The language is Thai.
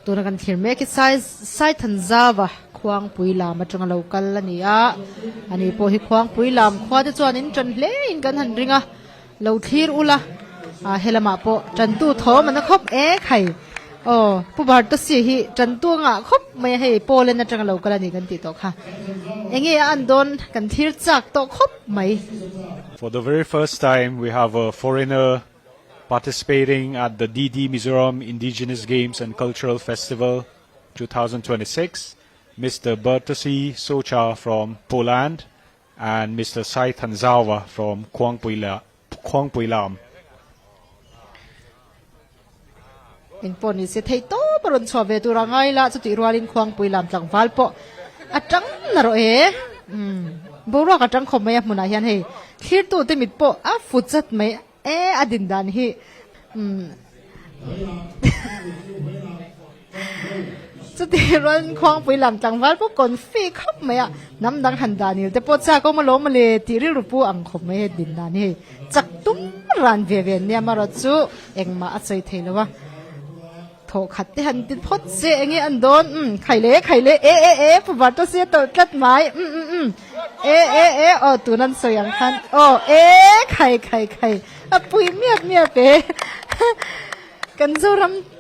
ตัวนั้นกันเทียนเมกิไซทันซาวะควางปุยลามมาจังเรากันละนี่อ่ะอันนี้พอให้ควางปุยลามควาจะจวนนินจันเล่นกันหันริงอ่ะเราทีรุละเฮลมาโปจันตู้ทอมันนะครับไข่ผู้บาดตัวเสียหิจันตู้งะครับไม่ให้โปเล่นนะจังเรากันละนี่กันติดต่อค่ะอย่างงี้อันโดนกันทีรจักต่อครับไหม For the very first time, we have a foreigner participating at the DD Mizoram Indigenous Games and Cultural Festival 2026, Mr. Bertosi Socha from Poland and Mr. Sai Tanzawa from Kuang Pui Lam. อินปนิเสถียโตบรนชอบเวตุรังไงละสุติรัวลินควงปุยลำจังฟัลโปอาจังนรบรัวกจังคมไม่มุนายันเฮคิดตัวเต็มิดโปฟุตจัดไม่อดินดานเฮสุติรันควงปุยลำจังฟัลโปก่อนฟีครับไม่น้ำดังหันดานิลแต่ปอจาก็มาล้มมาเลยตีริรูปูอังคมไม่ดินดานเฮจักตุ้มรันเวียนเนี่ยมารจูเอ็งมาอัศยเทลวะโถขัดที่หันติดพดเสียงี้อันโดนไข่เละผู้บาดตัวเสียตัวกัดไม้ตัวนั้นสวยอย่างคันไข่ปุยเมียเป๋กันโซรำ